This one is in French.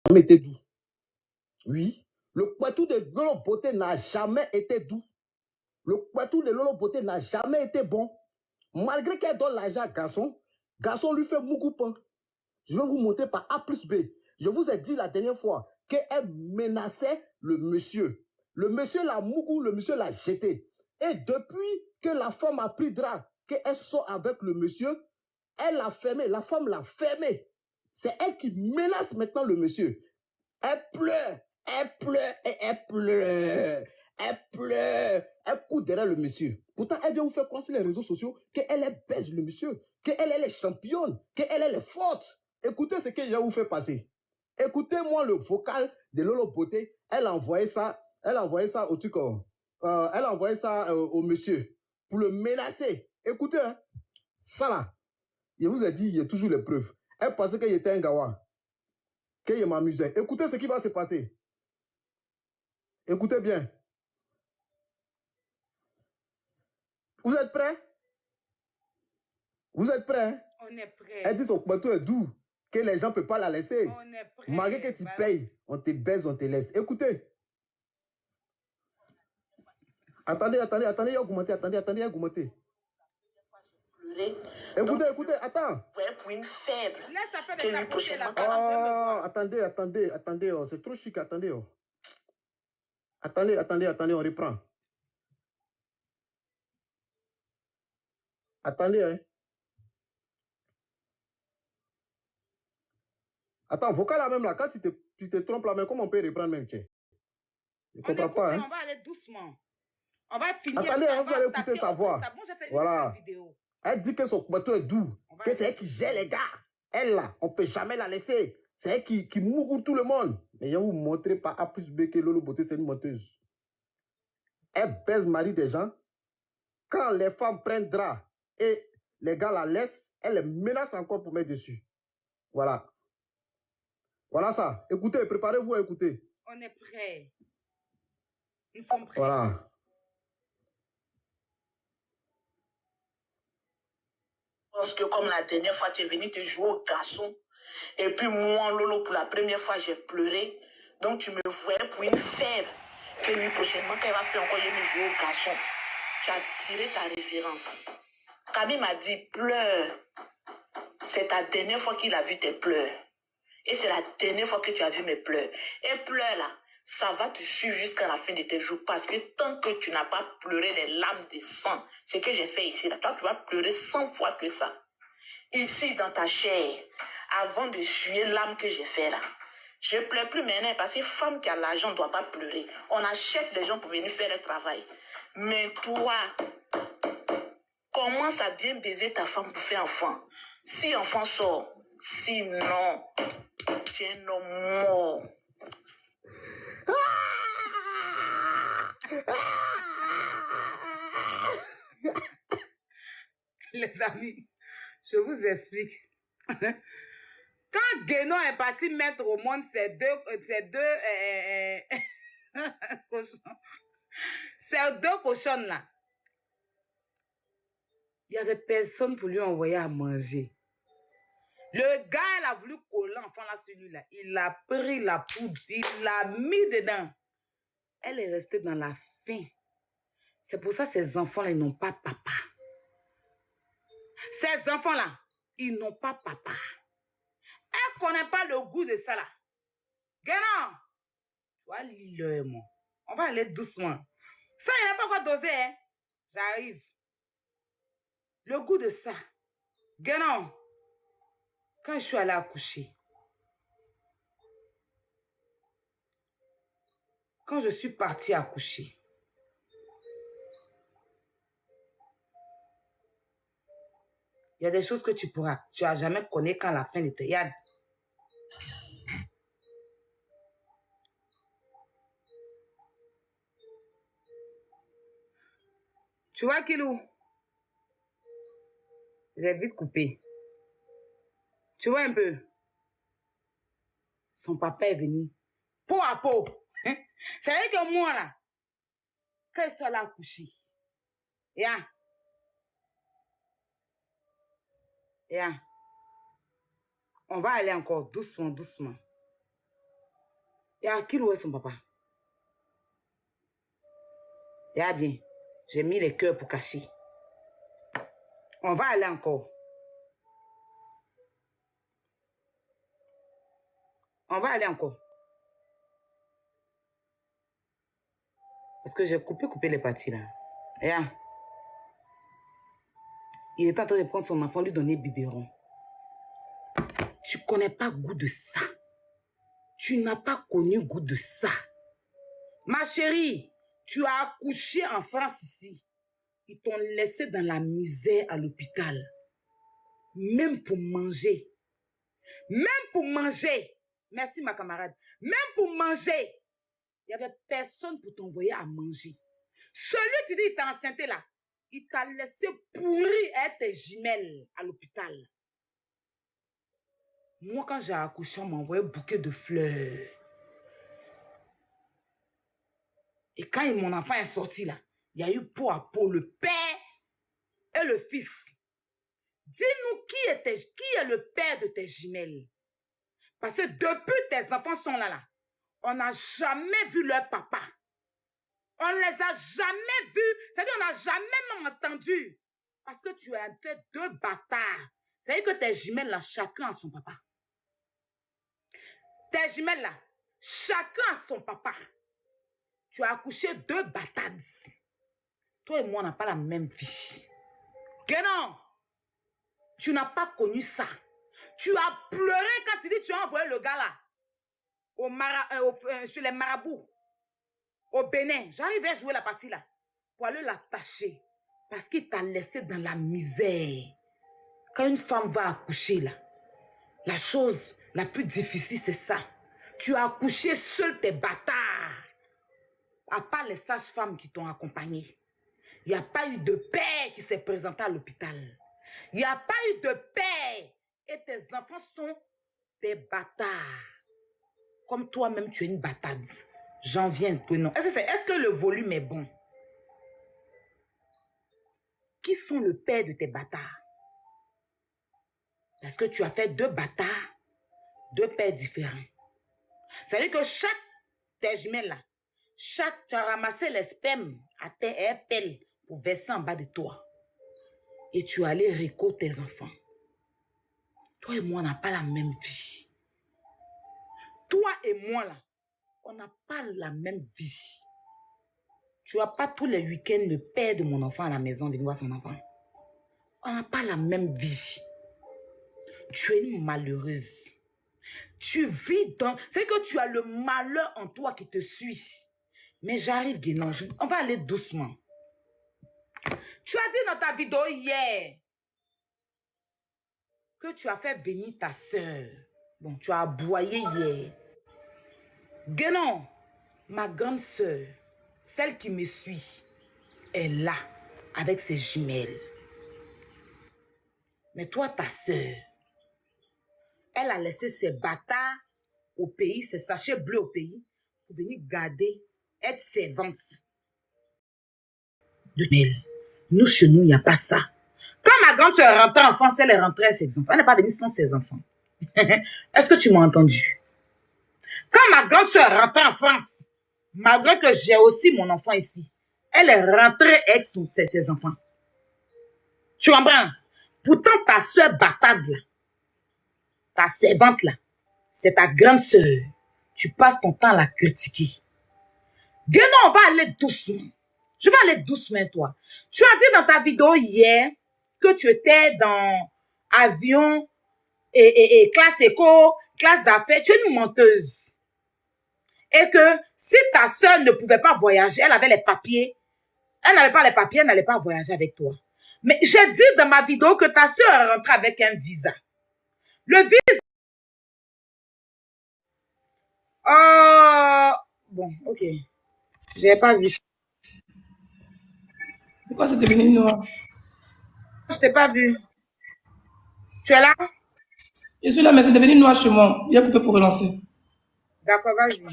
jamais été doux. Oui, le Poitou de Lolo Beauté n'a jamais été doux. Le Poitou de Lolo Beauté n'a jamais été bon. Malgré qu'elle donne l'argent à garçon, garçon lui fait beaucoup pain. Je vais vous montrer par A plus B. Je vous ai dit la dernière fois qu'elle menaçait le monsieur. Le monsieur l'a mougou, le monsieur l'a jeté. Et depuis que la femme a pris drap, qu'elle sort avec le monsieur, elle l'a fermé, la femme l'a fermé. C'est elle qui menace maintenant le monsieur. Elle pleure, elle pleure et elle pleure. Elle pleure, elle court derrière le monsieur. Pourtant, elle vient vous faire croire sur les réseaux sociaux qu'elle est belle, le monsieur, qu'elle est championne, qu'elle est forte. Écoutez ce que je vous fais passer. Écoutez-moi le vocal de Lolo Beauté. Elle a envoyé ça au truc. Elle a envoyé ça au monsieur pour le menacer. Écoutez, hein, ça là, je vous ai dit, il y a toujours les preuves. Elle pensait qu'il était un gawa, qu'il m'amusait. Écoutez ce qui va se passer. Écoutez bien. Vous êtes prêts? Vous êtes prêts? Hein? On est prêts. Elle dit son bateau est doux, que les gens ne peuvent pas la laisser. On est prêts. Malgré que tu payes, on te baise, on te laisse. Écoutez. Attendez, augmentez. Écoutez, attends. Pour une faible. Laisse ça faire des tapoter là. Attendez, c'est trop chic, attendez. Attendez, on reprend. Attendez, hein. Attends, vocal là même là, quand tu te trompes là, mais comment on peut reprendre même, tiens? Je ne comprends pas, hein. On va aller doucement. On va finir. Attendez, vous allez écouter sa voix. Voilà. Vidéo. Elle dit que son bateau est doux, que c'est elle qui gère les gars. Elle là, on ne peut jamais la laisser. C'est elle qui mourra tout le monde. Mais je vais vous montrer par A plus B que Lolo Beauté, c'est une menteuse. Elle baise mari des gens. Quand les femmes prennent drap et les gars la laissent, elle les menace encore pour mettre dessus. Voilà. Voilà ça. Écoutez, préparez-vous à écouter. On est prêts. Nous sommes prêts. Voilà. Parce que comme la dernière fois, tu es venu te jouer au garçon. Et puis moi, Lolo, pour la première fois, j'ai pleuré. Donc tu me voyais pour une faible. Et lui, prochainement, quand elle va faire encore, je vais jouer au garçon. Tu as tiré ta référence. Camille m'a dit, pleure. C'est ta dernière fois qu'il a vu tes pleurs. Et c'est la dernière fois que tu as vu mes pleurs. Et pleure là, ça va te suivre jusqu'à la fin de tes jours. Parce que tant que tu n'as pas pleuré les larmes de sang, ce que j'ai fait ici, là, toi, tu vas pleurer 100 fois que ça. Ici, dans ta chair, avant de suer l'âme que j'ai fait là. Je ne pleure plus maintenant parce que femme qui a l'argent ne doit pas pleurer. On achète les gens pour venir faire le travail. Mais toi, commence à bien baiser ta femme pour faire enfant. Si enfant sort, sinon, tu es un homme mort. Les amis, je vous explique. Quand Guénon est parti mettre au monde ces deux cochons là, il n'y avait personne pour lui envoyer à manger. Le gars, il a voulu coller l'enfant là, celui-là. Il a pris la poudre, il l'a mis dedans. Elle est restée dans la faim. C'est pour ça que ces enfants-là, ils n'ont pas papa. Ces enfants-là, ils n'ont pas papa. Elle ne connaît pas le goût de ça là. Guénon, tu vas lire moi. On va aller doucement. Ça, il n'a pas encore dosé, hein. J'arrive. Le goût de ça. Guénon, quand je suis allée accoucher, quand je suis partie accoucher, il y a des choses que tu n'as jamais connu quand la fin de tes yad. Tu vois, Kilou? J'ai vite coupé. Tu vois un peu? Son papa est venu. Peau à peau. C'est vrai que moi, là, quand il s'est accouché, on va aller encore doucement. Et à qui est son papa? Et bien, j'ai mis les cœurs pour cacher. On va aller encore. On va aller encore. Parce que j'ai coupé les parties là. Et il est en train de prendre son enfant, lui donner biberon. Tu connais pas goût de ça. Tu n'as pas connu goût de ça. Ma chérie, tu as accouché en France ici. Ils t'ont laissé dans la misère à l'hôpital. Même pour manger. Même pour manger. Merci ma camarade. Même pour manger. Il n'y avait personne pour t'envoyer à manger. Celui qui dit qu'il t'a enceinte là, il t'a laissé pourrir être tes jumelles à l'hôpital. Moi, quand j'ai accouché, on m'a envoyé un bouquet de fleurs. Et quand mon enfant est sorti là, il y a eu peau à peau le père et le fils. Dis-nous qui est le père de tes jumelles. Parce que depuis tes enfants sont là, on n'a jamais vu leur papa. On ne les a jamais vus. C'est-à-dire on n'a jamais même entendu. Parce que tu as fait deux bâtards. C'est-à-dire que tes jumelles là, chacun a son papa. Tes jumelles là, chacun a son papa. Tu as accouché deux bâtards. Toi et moi, on n'a pas la même vie. Que non? Tu n'as pas connu ça. Tu as pleuré quand tu dis que tu as envoyé le gars là chez les marabouts au Bénin. J'arrivais à jouer la partie là pour aller l'attacher parce qu'il t'a laissé dans la misère. Quand une femme va accoucher là, la chose la plus difficile c'est ça. Tu as accouché seul tes bâtards. À part les sages-femmes qui t'ont accompagné. Il n'y a pas eu de père qui s'est présenté à l'hôpital. Il n'y a pas eu de père. Et tes enfants sont des bâtards. Comme toi-même, tu es une bâtarde. J'en viens que non. Est-ce que le volume est bon? Qui sont le père de tes bâtards? Parce que tu as fait deux bâtards, deux pères différents. Ça veut dire que chaque tes jumelles là, tu as ramassé les spermes à tes pelles pour verser en bas de toi. Et tu es allé récolter tes enfants. Toi et moi, on n'a pas la même vie. Toi et moi, là, on n'a pas la même vie. Tu n'as pas tous les week-ends le père de mon enfant à la maison venir voir son enfant. On n'a pas la même vie. Tu es une malheureuse. Tu vis dans... C'est que tu as le malheur en toi qui te suit. Mais j'arrive, Guénon. On va aller doucement. Tu as dit dans ta vidéo hier que tu as fait venir ta soeur. Bon, tu as aboyé hier. Guénon, ma grande soeur, celle qui me suit, est là avec ses jumelles. Mais toi, ta soeur, elle a laissé ses bâtards au pays, ses sachets bleus au pays, pour venir garder, être servante. Nous, chez nous, il n'y a pas ça. Quand ma grande soeur rentrait en France, elle est rentrée avec ses enfants. Elle n'est pas venue sans ses enfants. Est-ce que tu m'as entendu? Quand ma grande soeur rentrait en France, malgré que j'ai aussi mon enfant ici, elle est rentrée avec ses enfants. Tu comprends? Pourtant, ta soeur bâtarde là, ta servante là, c'est ta grande soeur. Tu passes ton temps à la critiquer. Guénon, on va aller doucement. Je vais aller doucement, toi. Tu as dit dans ta vidéo hier que tu étais dans avion et classe éco, classe d'affaires. Tu es une menteuse. Et que si ta soeur ne pouvait pas voyager, elle avait les papiers. Elle n'avait pas les papiers, elle n'allait pas voyager avec toi. Mais j'ai dit dans ma vidéo que ta soeur est rentrée avec un visa. Le visa... Oh... Bon, ok. Je n'ai pas vu. Pourquoi c'est devenu noir? Je t'ai pas vu. Tu es là? Je suis là, mais c'est devenu noir chez moi. Il a coupé pour relancer. D'accord, vas-y.